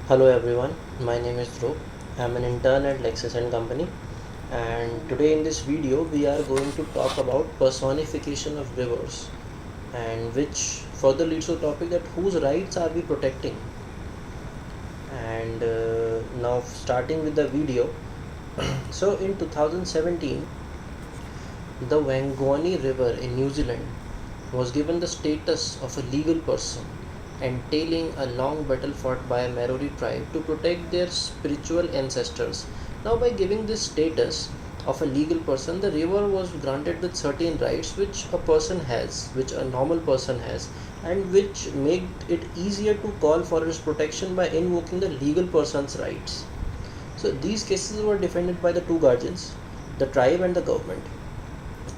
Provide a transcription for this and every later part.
Hello everyone, my name is Dhruv. I'm an intern at Lexus and Company, and today in this video we are going to talk about personification of rivers, and which further leads to the topic that whose rights are we protecting. And now starting with the video. So in 2017, the Wangoni River in New Zealand was given the status of a legal person, entailing a long battle fought by a Maori tribe to protect their spiritual ancestors. Now, by giving this status of a legal person, the river was granted with certain rights which a person has, which a normal person has, and which made it easier to call for its protection by invoking the legal person's rights. So, these cases were defended by the two guardians, the tribe and the government.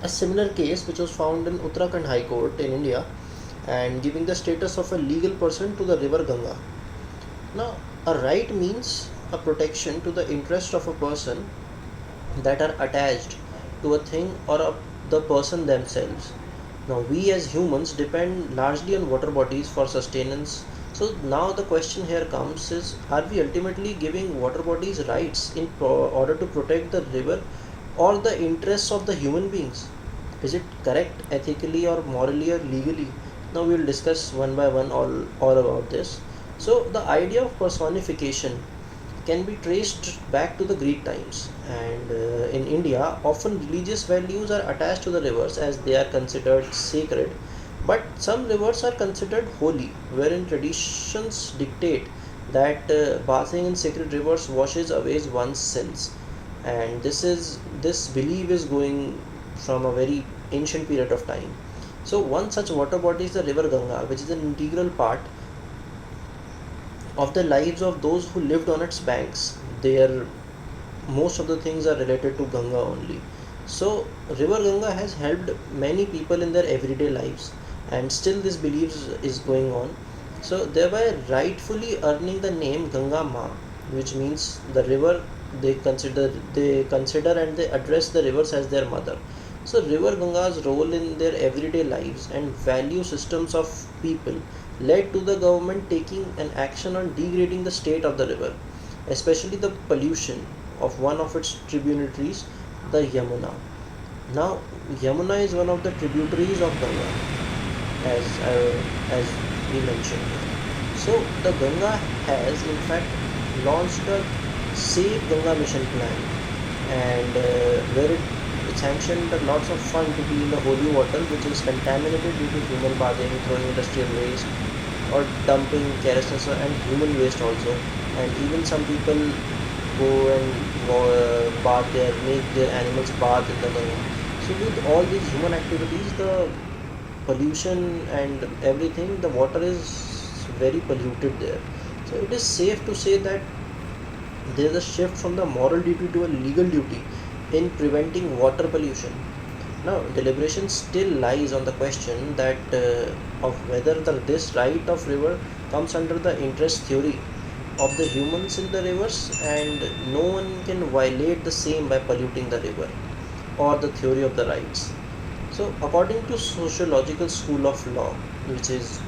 A similar case which was found in Uttarakhand High Court in India and giving the status of a legal person to the river Ganga. Now, a right means a protection to the interest of a person that are attached to a thing or the person themselves. Now, we as humans depend largely on water bodies for sustenance. So, now the question here comes is, are we ultimately giving water bodies rights in order to protect the river or the interests of the human beings? Is it correct ethically or morally or legally? Now we will discuss one by one all about this. So the idea of personification can be traced back to the Greek times, and in India often religious values are attached to the rivers as they are considered sacred, but some rivers are considered holy, wherein traditions dictate that bathing in sacred rivers washes away one's sins. And this belief is going from a very ancient period of time. So one such water body is the river Ganga, which is an integral part of the lives of those who lived on its banks. Their most of the things are related to Ganga only. So river Ganga has helped many people in their everyday lives, and still this belief is going on. So thereby rightfully earning the name Ganga Ma, which means the river. They consider and they address the rivers as their mother. So river Ganga's role in their everyday lives and value systems of people led to the government taking an action on degrading the state of the river, especially the pollution of one of its tributaries, the Yamuna. Now, Yamuna is one of the tributaries of Ganga, as we mentioned. So, the Ganga has in fact launched a Save Ganga Mission plan, and where it sanctioned lots of fund to be in the holy water, which is contaminated due to human bathing, throwing industrial waste, or dumping kerosene and human waste also. And even some people go and bath there, make their animals bath in the Ganga. So with all these human activities, the pollution and everything, the water is very polluted there. So it is safe to say that there is a shift from the moral duty to a legal duty in preventing water pollution. Now, deliberation still lies on the question that of whether this right of river comes under the interest theory of the humans in the rivers, and no one can violate the same by polluting the river, or the theory of the rights. So, according to sociological school of law, which is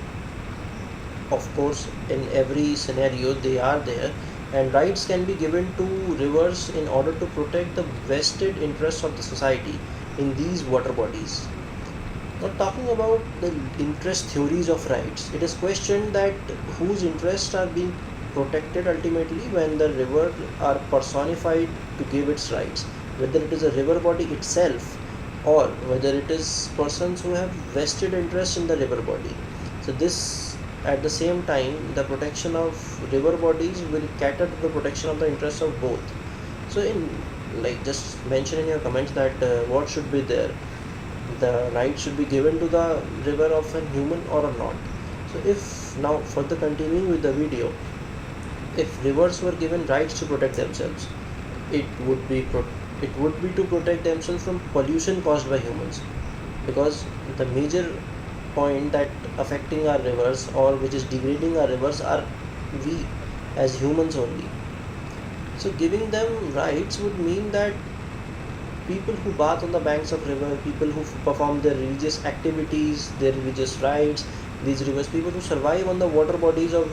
of course in every scenario they are there, and rights can be given to rivers in order to protect the vested interests of the society in these water bodies. Now, talking about the interest theories of rights, it is questioned that whose interests are being protected ultimately when the river are personified to give its rights, whether it is a river body itself or whether it is persons who have vested interest in the river body. So this, at the same time, the protection of river bodies will cater to the protection of the interests of both. So in, like, just mention in your comments that what should be there, the right should be given to the river of a human or not. So if now further continuing with the video, if rivers were given rights to protect themselves, it would be to protect themselves from pollution caused by humans, because the major point that affecting our rivers or which is degrading our rivers are we as humans only. So giving them rights would mean that people who bath on the banks of river, people who perform their religious activities, their religious rites, these rivers, people who survive on the water bodies of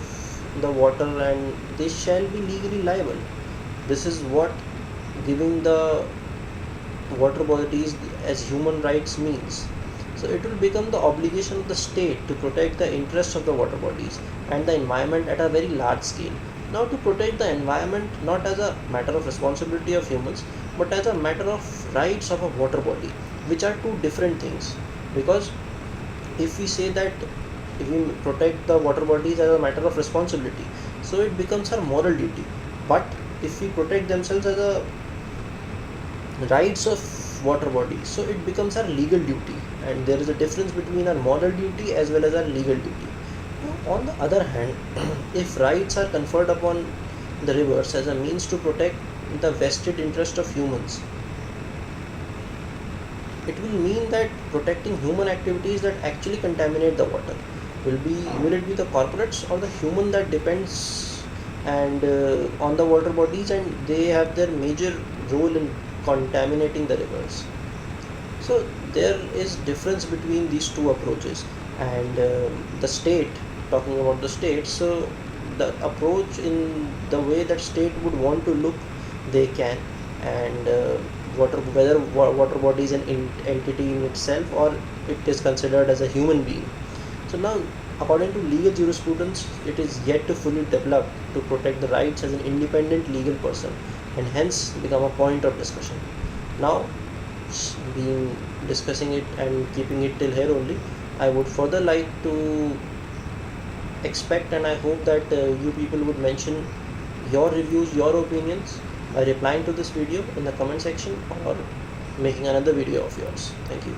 the water and they shall be legally liable. This is what giving the water bodies as human rights means. So it will become the obligation of the state to protect the interests of the water bodies and the environment at a very large scale. Now, to protect the environment not as a matter of responsibility of humans but as a matter of rights of a water body, which are two different things. Because if we say that if we protect the water bodies as a matter of responsibility, so it becomes our moral duty. But if we protect themselves as a rights of water bodies, so it becomes our legal duty, and there is a difference between our moral duty as well as our legal duty. On the other hand, if rights are conferred upon the rivers as a means to protect the vested interest of humans, it will mean that protecting human activities that actually contaminate the water will it be the corporates or the human that depends and on the water bodies, and they have their major role in contaminating the rivers. So there is difference between these two approaches, and the state, talking about the state, so the approach in the way that state would want to look, they can, and water body is an entity in itself or it is considered as a human being. So now, according to legal jurisprudence, it is yet to fully develop to protect the rights as an independent legal person, and hence become a point of discussion. Now, being discussing it and keeping it till here only, I would further like to expect, and I hope that you people would mention your reviews, your opinions by replying to this video in the comment section or making another video of yours. Thank you.